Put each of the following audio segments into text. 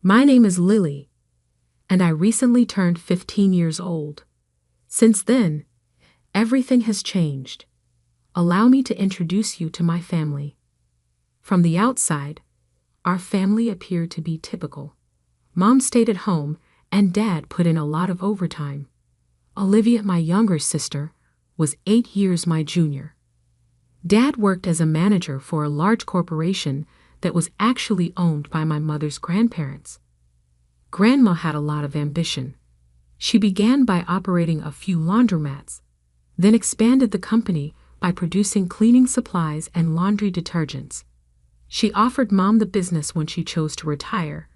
My name is Lily, and I recently turned 15 years old. Since then, everything has changed. Allow me to introduce you to my family. From the outside, our family appeared to be typical. Mom stayed at home, and Dad put in a lot of overtime. Olivia, my younger sister, was 8 years my junior. Dad worked as a manager for a large corporation that was actually owned by my mother's grandparents. Grandma had a lot of ambition. She began by operating a few laundromats, then expanded the company by producing cleaning supplies and laundry detergents. She offered Mom the business when she chose to retire,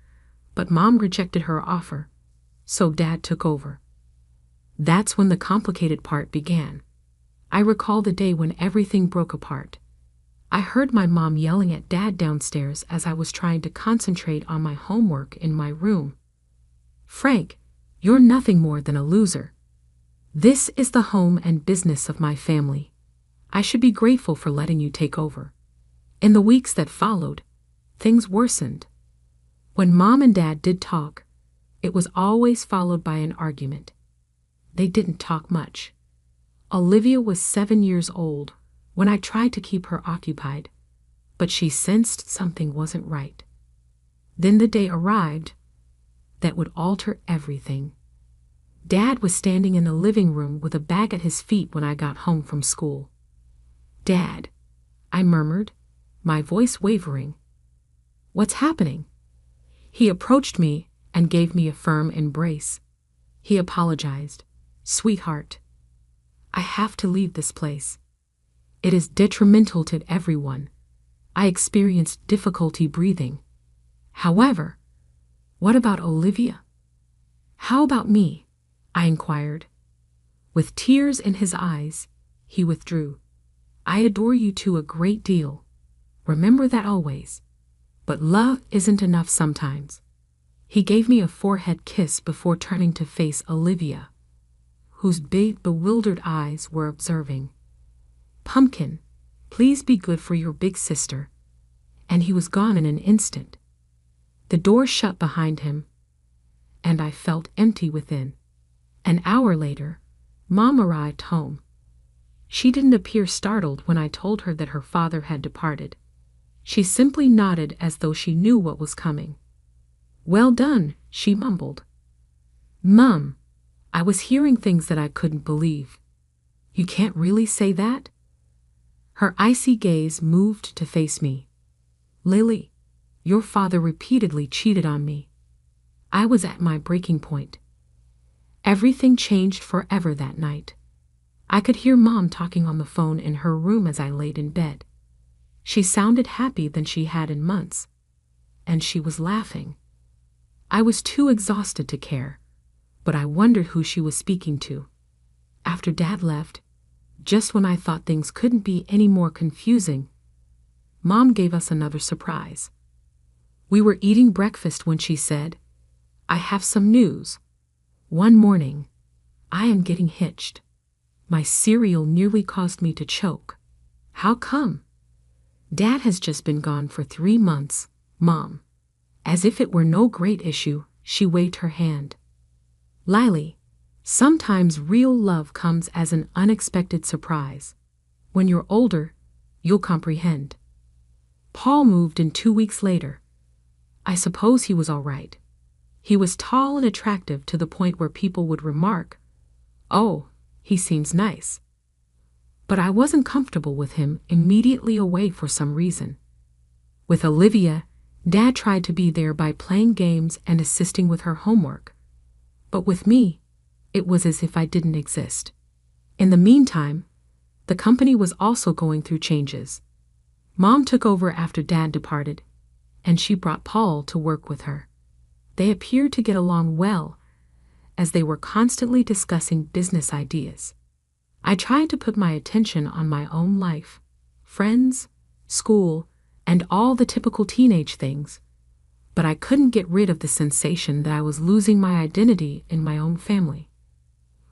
but Mom rejected her offer, so Dad took over. That's when the complicated part began. I recall the day when everything broke apart. I heard my mom yelling at Dad downstairs as I was trying to concentrate on my homework in my room. "Frank, you're nothing more than a loser. This is the home and business of my family. I should be grateful for letting you take over." In the weeks that followed, things worsened. When Mom and Dad did talk, it was always followed by an argument. They didn't talk much. Olivia was 7 years old when I tried to keep her occupied, but she sensed something wasn't right. Then the day arrived that would alter everything. Dad was standing in the living room with a bag at his feet when I got home from school. "Dad," I murmured, my voice wavering. "What's happening?" He approached me and gave me a firm embrace. He apologized. "Sweetheart, I have to leave this place. It is detrimental to everyone. I experienced difficulty breathing. However, what about Olivia?" "How about me?" I inquired. With tears in his eyes, he withdrew. "I adore you two a great deal. Remember that always. But love isn't enough sometimes." He gave me a forehead kiss before turning to face Olivia, whose big, bewildered eyes were observing. "Pumpkin, please be good for your big sister." And he was gone in an instant. The door shut behind him, and I felt empty within. An hour later, Mom arrived home. She didn't appear startled when I told her that her father had departed. She simply nodded as though she knew what was coming. "Well done," she mumbled. "Mum, I was hearing things that I couldn't believe." "You can't really say that?" Her icy gaze moved to face me. "Lily, your father repeatedly cheated on me." I was at my breaking point. Everything changed forever that night. I could hear Mom talking on the phone in her room as I laid in bed. She sounded happier than she had in months, and she was laughing. I was too exhausted to care, but I wondered who she was speaking to. After Dad left, just when I thought things couldn't be any more confusing, Mom gave us another surprise. We were eating breakfast when she said, "I have some news. One morning, I am getting hitched." My cereal nearly caused me to choke. "How come?" "Dad has just been gone for 3 months, Mom." As if it were no great issue, she waved her hand. "Lily, sometimes real love comes as an unexpected surprise. When you're older, you'll comprehend." Paul moved in 2 weeks later. I suppose he was all right. He was tall and attractive to the point where people would remark, "Oh, he seems nice." But I wasn't comfortable with him immediately away for some reason. With Olivia, Dad tried to be there by playing games and assisting with her homework. But with me, it was as if I didn't exist. In the meantime, the company was also going through changes. Mom took over after Dad departed, and she brought Paul to work with her. They appeared to get along well, as they were constantly discussing business ideas. I tried to put my attention on my own life, friends, school, and all the typical teenage things, but I couldn't get rid of the sensation that I was losing my identity in my own family.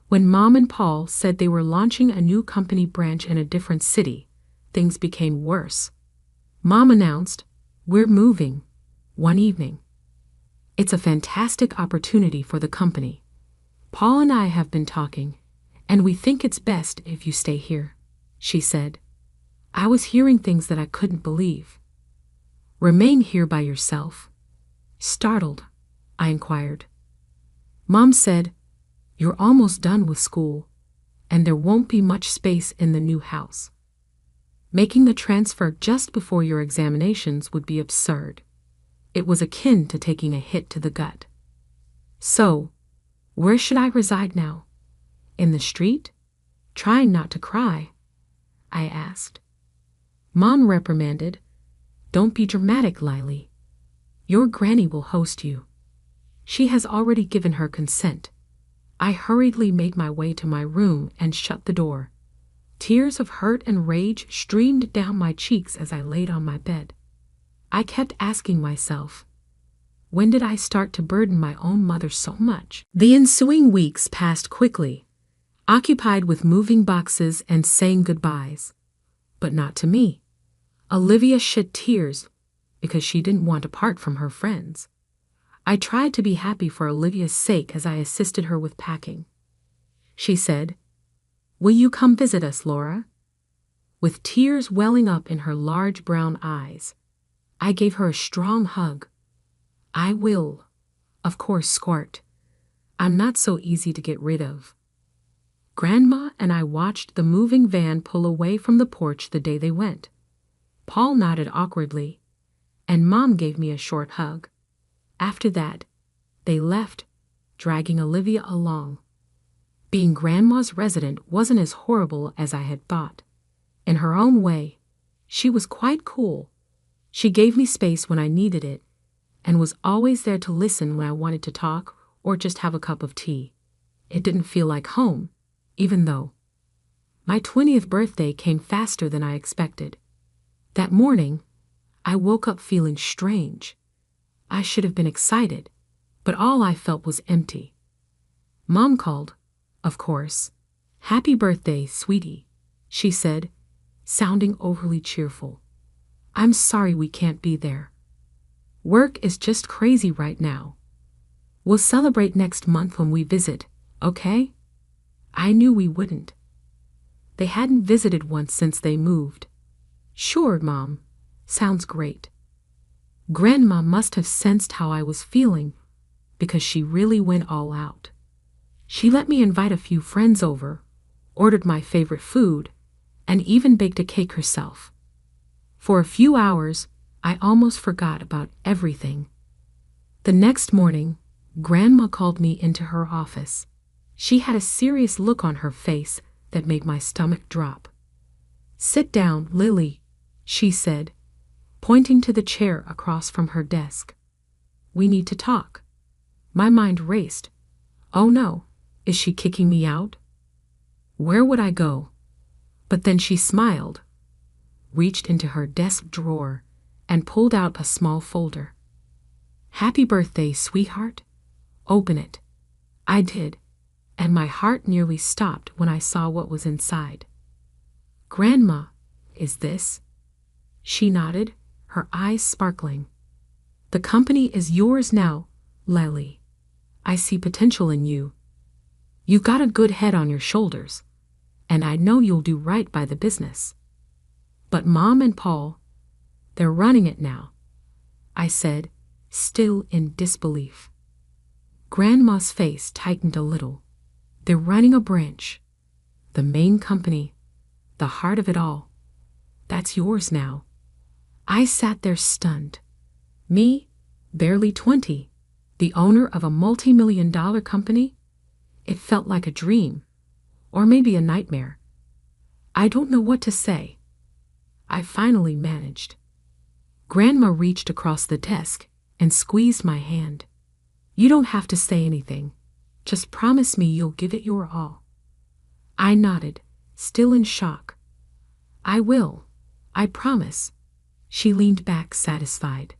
When Mom and Paul said they were launching a new company branch in a different city, things became worse. Mom announced, "We're moving," one evening. It's a fantastic opportunity for the company. Paul and I have been talking, and we think it's best if you stay here, she said. I was hearing things that I couldn't believe. Remain here by yourself? Startled, I inquired. Mom said, you're almost done with school, and there won't be much space in the new house. Making the transfer just before your examinations would be absurd. It was akin to taking a hit to the gut. So, where should I reside now? In the street? Trying not to cry, I asked. Mom reprimanded, Don't be dramatic, Lily. Your granny will host you. She has already given her consent. I hurriedly made my way to my room and shut the door. Tears of hurt and rage streamed down my cheeks as I laid on my bed. I kept asking myself, when did I start to burden my own mother so much? The ensuing weeks passed quickly, occupied with moving boxes and saying goodbyes. But not to me. Olivia shed tears because she didn't want to part from her friends. I tried to be happy for Olivia's sake as I assisted her with packing. She said, Will you come visit us, Laura? With tears welling up in her large brown eyes, I gave her a strong hug. I will, of course, Squirt. I'm not so easy to get rid of. Grandma and I watched the moving van pull away from the porch the day they went. Paul nodded awkwardly, and Mom gave me a short hug. After that, they left, dragging Olivia along. Being Grandma's resident wasn't as horrible as I had thought. In her own way, she was quite cool. She gave me space when I needed it, and was always there to listen when I wanted to talk or just have a cup of tea. It didn't feel like home, even though my 20th birthday came faster than I expected. That morning, I woke up feeling strange. I should have been excited, but all I felt was empty. Mom called, of course. Happy birthday, sweetie, she said, sounding overly cheerful. I'm sorry we can't be there. Work is just crazy right now. We'll celebrate next month when we visit, okay? I knew we wouldn't. They hadn't visited once since they moved. Sure, Mom. Sounds great. Grandma must have sensed how I was feeling, because she really went all out. She let me invite a few friends over, ordered my favorite food, and even baked a cake herself. For a few hours, I almost forgot about everything. The next morning, Grandma called me into her office. She had a serious look on her face that made my stomach drop. Sit down, Lily, she said, pointing to the chair across from her desk. We need to talk. My mind raced. Oh no, is she kicking me out? Where would I go? But then she smiled, reached into her desk drawer, and pulled out a small folder. Happy birthday, sweetheart. Open it. I did, and my heart nearly stopped when I saw what was inside. Grandma, is this? She nodded, her eyes sparkling. The company is yours now, Lily. I see potential in you. You've got a good head on your shoulders, and I know you'll do right by the business. But Mom and Paul, they're running it now, I said, still in disbelief. Grandma's face tightened a little. They're running a branch. The main company, the heart of it all. That's yours now. I sat there stunned. Me, barely 20, the owner of a multi-million-dollar company? It felt like a dream, or maybe a nightmare. I don't know what to say. I finally managed. Grandma reached across the desk and squeezed my hand. You don't have to say anything. Just promise me you'll give it your all. I nodded, still in shock. I will. I promise. She leaned back satisfied.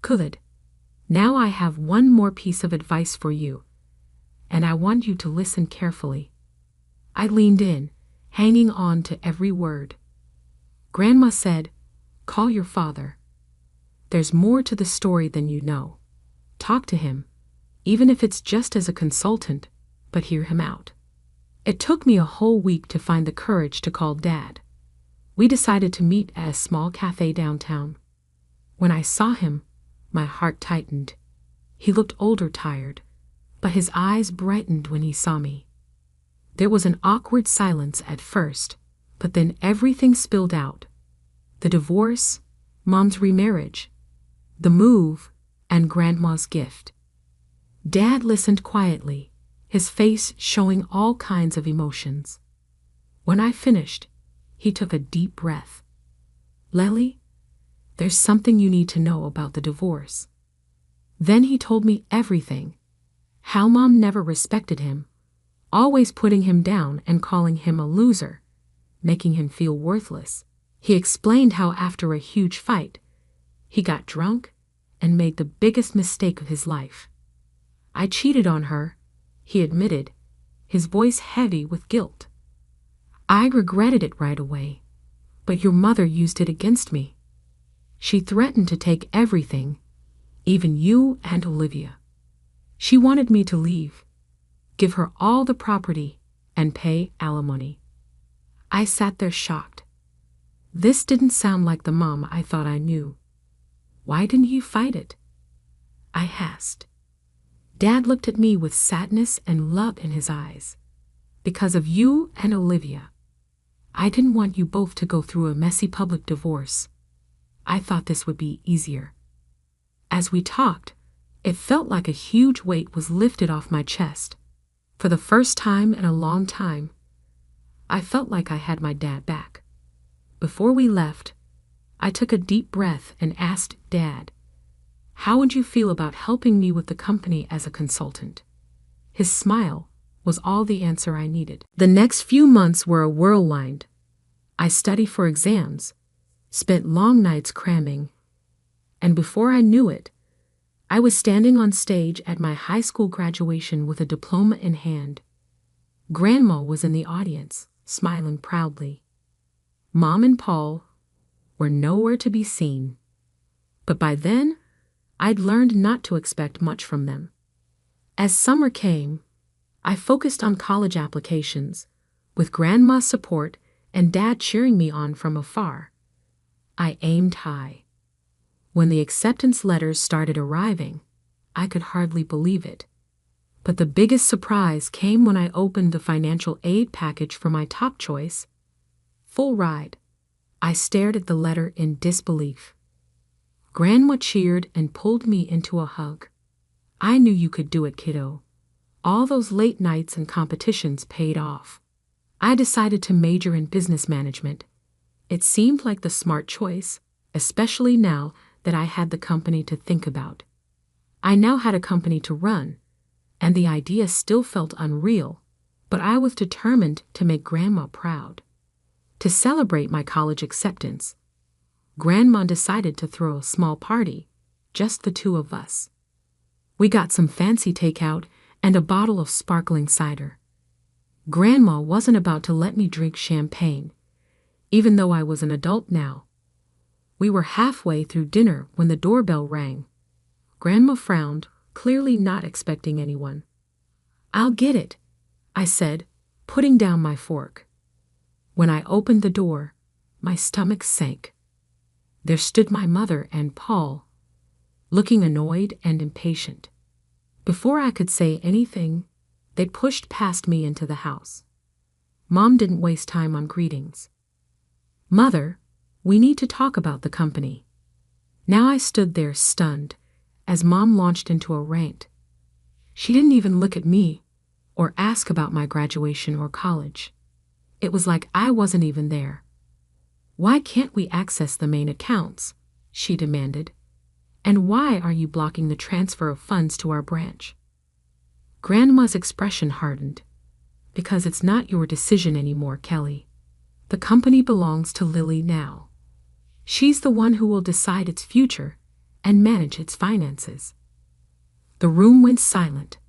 Good. Now I have one more piece of advice for you, and I want you to listen carefully. I leaned in, hanging on to every word. Grandma said, call your father. There's more to the story than you know. talk to him, even if it's just as a consultant, but hear him out. It took me a whole week to find the courage to call Dad. We decided to meet at a small cafe downtown. When I saw him, my heart tightened. He looked older, tired, but his eyes brightened when he saw me. There was an awkward silence at first, but then everything spilled out. The divorce, Mom's remarriage, the move, and Grandma's gift. Dad listened quietly, his face showing all kinds of emotions. When I finished, he took a deep breath. "Lely, there's something you need to know about the divorce." Then he told me everything. How Mom never respected him, always putting him down and calling him a loser, making him feel worthless. He explained how after a huge fight, he got drunk and made the biggest mistake of his life. "I cheated on her," he admitted, his voice heavy with guilt. "I regretted it right away, but your mother used it against me. She threatened to take everything, even you and Olivia. She wanted me to leave, give her all the property, and pay alimony." I sat there shocked. This didn't sound like the mom I thought I knew. "Why didn't you fight it?" I asked. Dad looked at me with sadness and love in his eyes. "Because of you and Olivia. I didn't want you both to go through a messy public divorce. I thought this would be easier." As we talked, it felt like a huge weight was lifted off my chest. For the first time in a long time, I felt like I had my dad back. Before we left, I took a deep breath and asked Dad, "How would you feel about helping me with the company as a consultant?" His smile was all the answer I needed. The next few months were a whirlwind. I studied for exams, spent long nights cramming, and before I knew it, I was standing on stage at my high school graduation with a diploma in hand. Grandma was in the audience, smiling proudly. Mom and Paul were nowhere to be seen. But by then, I'd learned not to expect much from them. As summer came, I focused on college applications, with Grandma's support and Dad cheering me on from afar. I aimed high. When the acceptance letters started arriving, I could hardly believe it. But the biggest surprise came when I opened the financial aid package for my top choice, full ride. I stared at the letter in disbelief. Grandma cheered and pulled me into a hug. "I knew you could do it, kiddo. All those late nights and competitions paid off." I decided to major in business management. It seemed like the smart choice, especially now that I had the company to think about. I now had a company to run, and the idea still felt unreal, but I was determined to make Grandma proud. To celebrate my college acceptance, Grandma decided to throw a small party, just the two of us. We got some fancy takeout and a bottle of sparkling cider. Grandma wasn't about to let me drink champagne, even though I was an adult now. We were halfway through dinner when the doorbell rang. Grandma frowned, clearly not expecting anyone. "I'll get it," I said, putting down my fork. When I opened the door, my stomach sank. There stood my mother and Paul, looking annoyed and impatient. Before I could say anything, they pushed past me into the house. Mom didn't waste time on greetings. "Mother, we need to talk about the company." Now I stood there stunned as Mom launched into a rant. She didn't even look at me or ask about my graduation or college. It was like I wasn't even there. "Why can't we access the main accounts?" she demanded. "And why are you blocking the transfer of funds to our branch?" Grandma's expression hardened. "Because it's not your decision anymore, Kelly. The company belongs to Lily now. She's the one who will decide its future and manage its finances." The room went silent.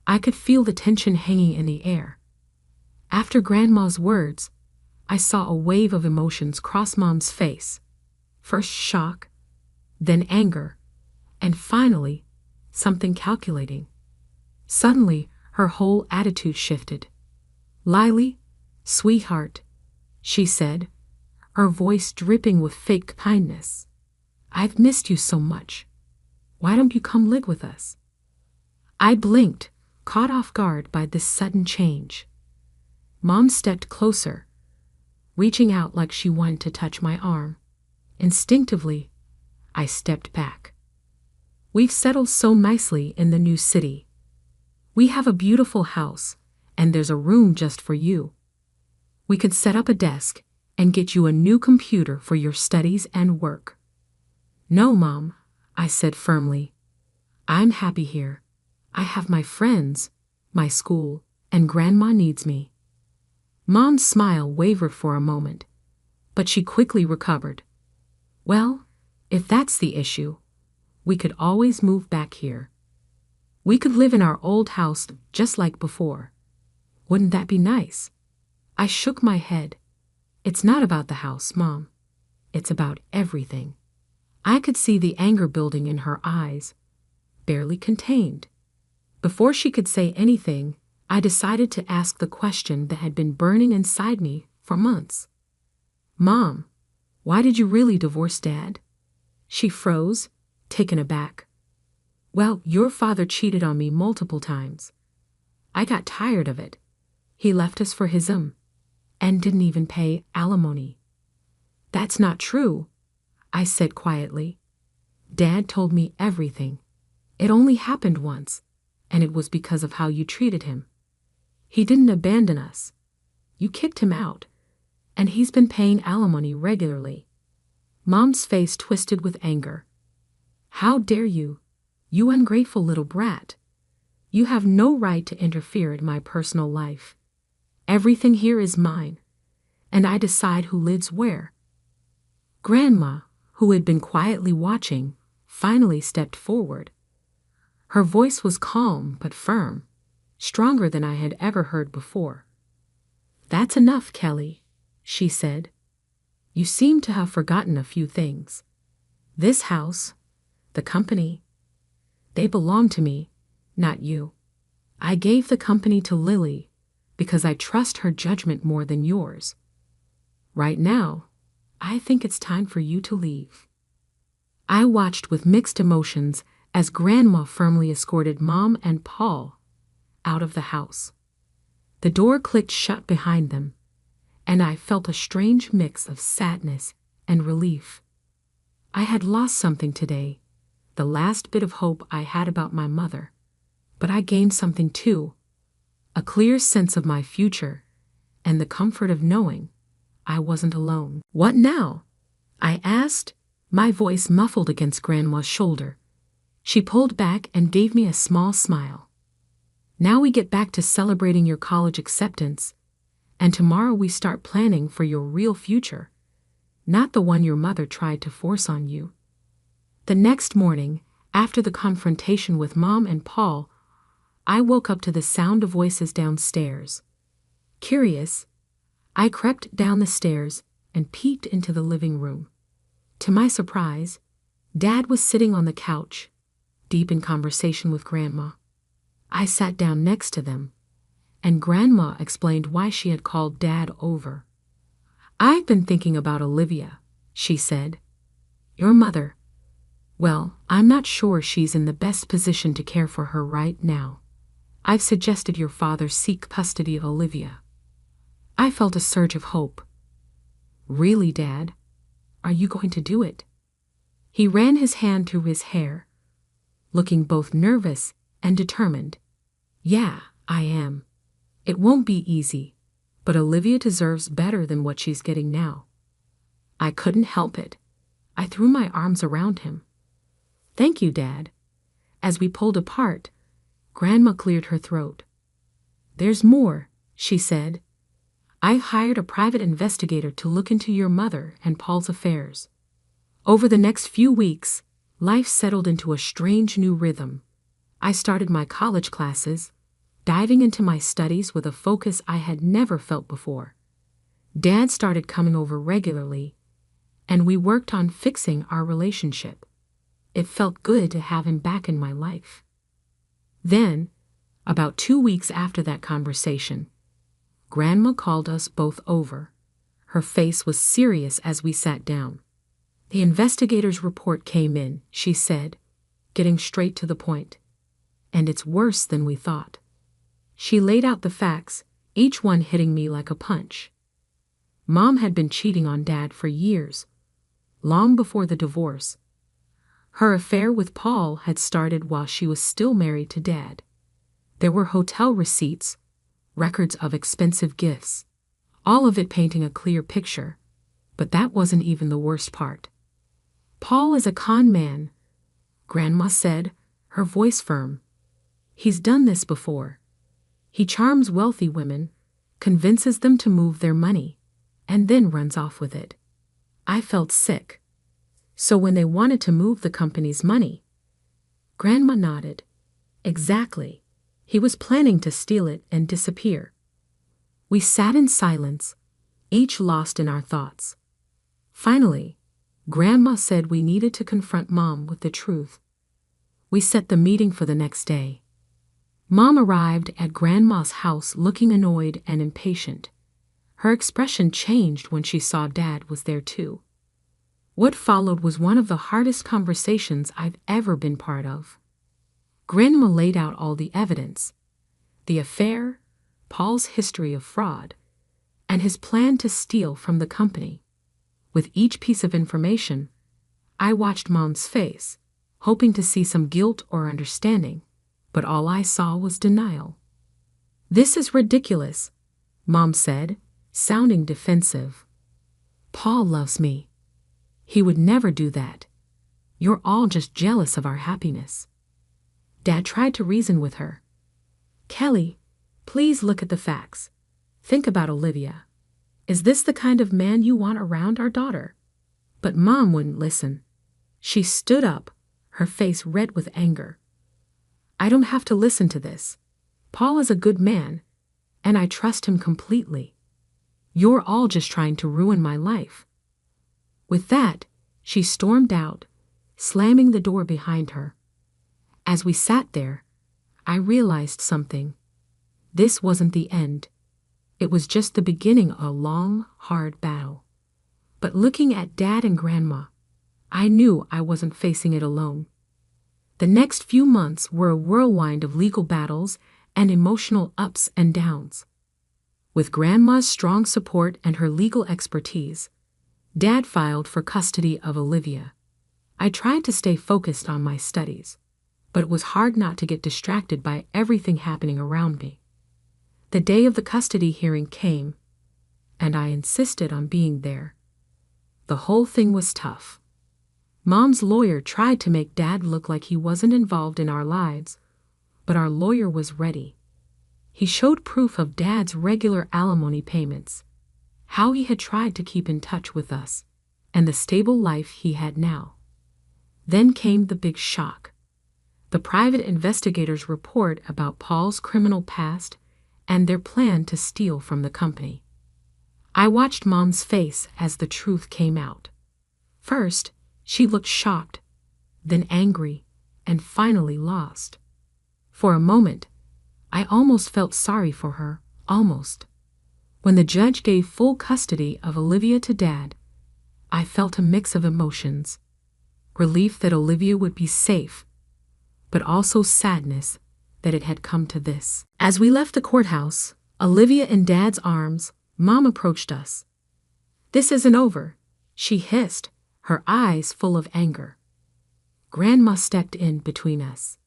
I could feel the tension hanging in the air. After Grandma's words, I saw a wave of emotions cross Mom's face. First shock, then anger, and finally, something calculating. Suddenly, her whole attitude shifted. "Lily, sweetheart," she said, her voice dripping with fake kindness. "I've missed you so much. Why don't you come live with us?" I blinked, caught off guard by this sudden change. Mom stepped closer, reaching out like she wanted to touch my arm. Instinctively, I stepped back. "We've settled so nicely in the new city. We have a beautiful house, and there's a room just for you. We could set up a desk and get you a new computer for your studies and work." "No, Mom," I said firmly. "I'm happy here. I have my friends, my school, and Grandma needs me." Mom's smile wavered for a moment, but she quickly recovered. "Well, if that's the issue, we could always move back here. We could live in our old house just like before. Wouldn't that be nice?" I shook my head. "It's not about the house, Mom. It's about everything." I could see the anger building in her eyes, barely contained. Before she could say anything, I decided to ask the question that had been burning inside me for months. "Mom, why did you really divorce Dad?" She froze, taken aback. "Well, your father cheated on me multiple times. I got tired of it. He left us for his and didn't even pay alimony." "That's not true," I said quietly. "Dad told me everything. It only happened once, and it was because of how you treated him. He didn't abandon us. You kicked him out, and he's been paying alimony regularly." Mom's face twisted with anger. "How dare you? You ungrateful little brat. You have no right to interfere in my personal life. Everything here is mine, and I decide who lives where." Grandma, who had been quietly watching, finally stepped forward. Her voice was calm but firm, stronger than I had ever heard before. "That's enough, Kelly," she said. "You seem to have forgotten a few things. This house, the company, they belong to me, not you. I gave the company to Lily because I trust her judgment more than yours. Right now, I think it's time for you to leave." I watched with mixed emotions as Grandma firmly escorted Mom and Paul out of the house. The door clicked shut behind them, and I felt a strange mix of sadness and relief. I had lost something today, the last bit of hope I had about my mother, but I gained something too, a clear sense of my future and the comfort of knowing I wasn't alone. "What now?" I asked, my voice muffled against Grandma's shoulder. She pulled back and gave me a small smile. "Now we get back to celebrating your college acceptance, and tomorrow we start planning for your real future, not the one your mother tried to force on you." The next morning, after the confrontation with Mom and Paul, I woke up to the sound of voices downstairs. Curious, I crept down the stairs and peeked into the living room. To my surprise, Dad was sitting on the couch, deep in conversation with Grandma. I sat down next to them, and Grandma explained why she had called Dad over. "I've been thinking about Olivia," she said. "Your mother. Well, I'm not sure she's in the best position to care for her right now. I've suggested your father seek custody of Olivia." I felt a surge of hope. "Really, Dad? Are you going to do it?" He ran his hand through his hair, looking both nervous and determined. "Yeah, I am. It won't be easy, but Olivia deserves better than what she's getting now." I couldn't help it. I threw my arms around him. "Thank you, Dad." As we pulled apart, Grandma cleared her throat. "There's more," she said. "I've hired a private investigator to look into your mother and Paul's affairs." Over the next few weeks, life settled into a strange new rhythm. I started my college classes, diving into my studies with a focus I had never felt before. Dad started coming over regularly, and we worked on fixing our relationship. It felt good to have him back in my life. Then, about 2 weeks after that conversation, Grandma called us both over. Her face was serious as we sat down. The investigator's report came in, she said, getting straight to the point. And it's worse than we thought. She laid out the facts, each one hitting me like a punch. Mom had been cheating on Dad for years, long before the divorce. Her affair with Paul had started while she was still married to Dad. There were hotel receipts, records of expensive gifts, all of it painting a clear picture. But that wasn't even the worst part. Paul is a con man, Grandma said, her voice firm. He's done this before. He charms wealthy women, convinces them to move their money, and then runs off with it. I felt sick. So when they wanted to move the company's money, Grandma nodded. Exactly. He was planning to steal it and disappear. We sat in silence, each lost in our thoughts. Finally, Grandma said we needed to confront Mom with the truth. We set the meeting for the next day. Mom arrived at Grandma's house looking annoyed and impatient. Her expression changed when she saw Dad was there too. What followed was one of the hardest conversations I've ever been part of. Grandma laid out all the evidence, the affair, Paul's history of fraud, and his plan to steal from the company. With each piece of information, I watched Mom's face, hoping to see some guilt or understanding, but all I saw was denial. "This is ridiculous," Mom said, sounding defensive. "Paul loves me. He would never do that. You're all just jealous of our happiness." Dad tried to reason with her. "Kelly, please look at the facts. Think about Olivia. Is this the kind of man you want around our daughter?" But Mom wouldn't listen. She stood up, her face red with anger. "I don't have to listen to this. Paul is a good man, and I trust him completely. You're all just trying to ruin my life." With that, she stormed out, slamming the door behind her. As we sat there, I realized something. This wasn't the end. It was just the beginning of a long, hard battle. But looking at Dad and Grandma, I knew I wasn't facing it alone. The next few months were a whirlwind of legal battles and emotional ups and downs. With Grandma's strong support and her legal expertise, Dad filed for custody of Olivia. I tried to stay focused on my studies, but it was hard not to get distracted by everything happening around me. The day of the custody hearing came, and I insisted on being there. The whole thing was tough. Mom's lawyer tried to make Dad look like he wasn't involved in our lives, but our lawyer was ready. He showed proof of Dad's regular alimony payments, how he had tried to keep in touch with us, and the stable life he had now. Then came the big shock. The private investigator's report about Paul's criminal past and their plan to steal from the company. I watched Mom's face as the truth came out. First, she looked shocked, then angry, and finally lost. For a moment, I almost felt sorry for her, almost. When the judge gave full custody of Olivia to Dad, I felt a mix of emotions. Relief that Olivia would be safe, but also sadness that it had come to this. As we left the courthouse, Olivia in Dad's arms, Mom approached us. "This isn't over," she hissed, her eyes full of anger. Grandma stepped in between us.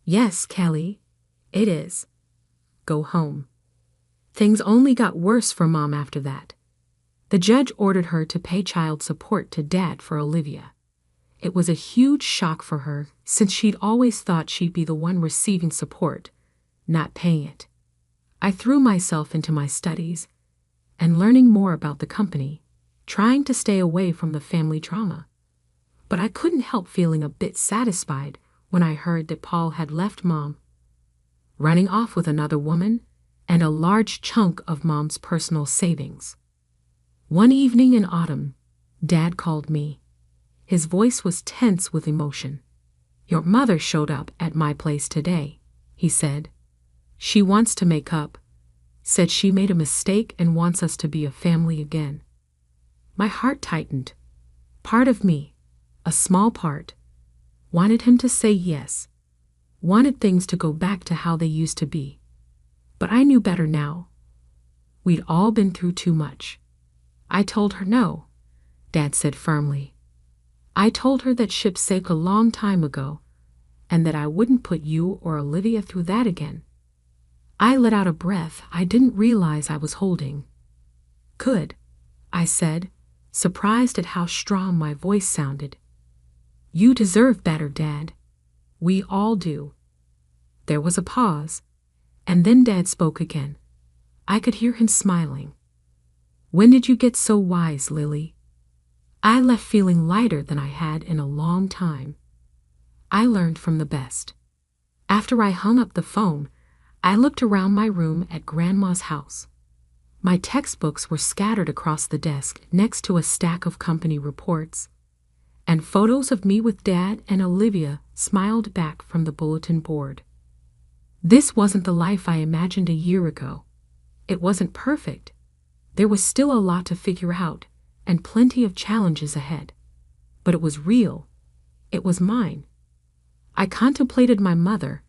"Yes, Kelly, it is. Go home." Things only got worse for Mom after that. The judge ordered her to pay child support to Dad for Olivia. It was a huge shock for her since she'd always thought she'd be the one receiving support, not paying it. I threw myself into my studies and learning more about the company, trying to stay away from the family drama. But I couldn't help feeling a bit satisfied when I heard that Paul had left Mom, running off with another woman and a large chunk of Mom's personal savings. One evening in autumn, Dad called me. His voice was tense with emotion. "Your mother showed up at my place today," he said. "She wants to make up. Said she made a mistake and wants us to be a family again." My heart tightened. Part of me, a small part, wanted him to say yes, wanted things to go back to how they used to be. But I knew better now. We'd all been through too much. I told her no, Dad said firmly. I told her that ship sank a long time ago, and that I wouldn't put you or Olivia through that again. I let out a breath I didn't realize I was holding. "Good," I said, surprised at how strong my voice sounded. "You deserve better, Dad. We all do." There was a pause, and then Dad spoke again. I could hear him smiling. "When did you get so wise, Lily?" I left feeling lighter than I had in a long time. I learned from the best. After I hung up the phone, I looked around my room at Grandma's house. My textbooks were scattered across the desk next to a stack of company reports, and photos of me with Dad and Olivia smiled back from the bulletin board. This wasn't the life I imagined a year ago. It wasn't perfect. There was still a lot to figure out and plenty of challenges ahead. But it was real. It was mine. I contemplated my mother,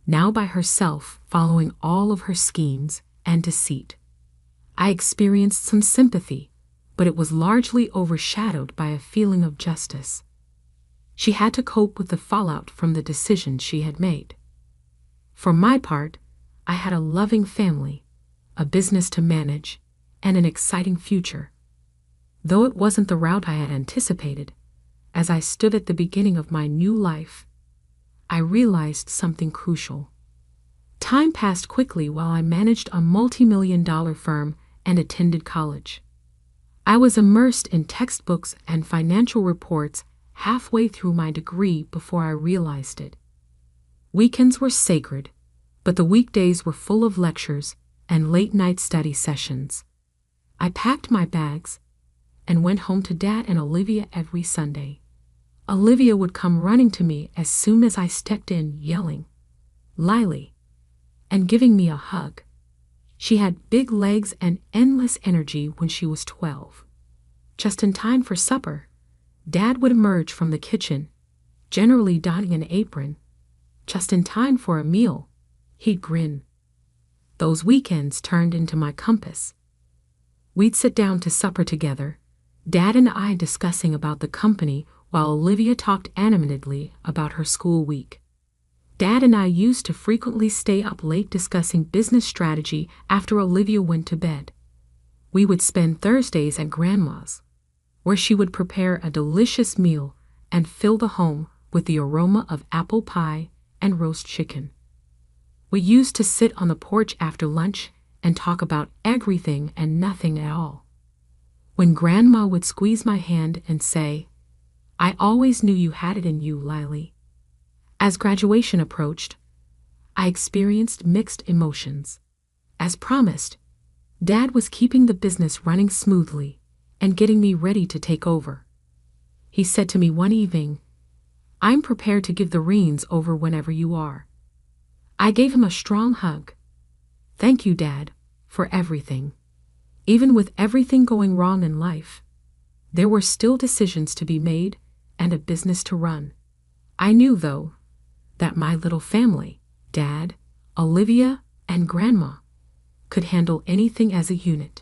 now by herself, following all of her schemes and deceit. I experienced some sympathy, but it was largely overshadowed by a feeling of justice. She had to cope with the fallout from the decisions she had made. For my part, I had a loving family, a business to manage, and an exciting future. Though it wasn't the route I had anticipated, as I stood at the beginning of my new life, I realized something crucial. Time passed quickly while I managed a multi-million-dollar firm and attended college. I was immersed in textbooks and financial reports halfway through my degree before I realized it. Weekends were sacred, but the weekdays were full of lectures and late-night study sessions. I packed my bags and went home to Dad and Olivia every Sunday. Olivia would come running to me as soon as I stepped in, yelling, "Lily," and giving me a hug. She had big legs and endless energy when she was 12. Just in time for supper, Dad would emerge from the kitchen, generally donning an apron. Just in time for a meal, he'd grin. Those weekends turned into my compass. We'd sit down to supper together, Dad and I discussing about the company while Olivia talked animatedly about her school week. Dad and I used to frequently stay up late discussing business strategy after Olivia went to bed. We would spend Thursdays at Grandma's, where she would prepare a delicious meal and fill the home with the aroma of apple pie and roast chicken. We used to sit on the porch after lunch and talk about everything and nothing at all. When Grandma would squeeze my hand and say, "I always knew you had it in you, Lily." As graduation approached, I experienced mixed emotions. As promised, Dad was keeping the business running smoothly and getting me ready to take over. He said to me one evening, "I'm prepared to give the reins over whenever you are." I gave him a strong hug. "Thank you, Dad, for everything." Even with everything going wrong in life, there were still decisions to be made and a business to run. I knew, though, that my little family, Dad, Olivia, and Grandma, could handle anything as a unit.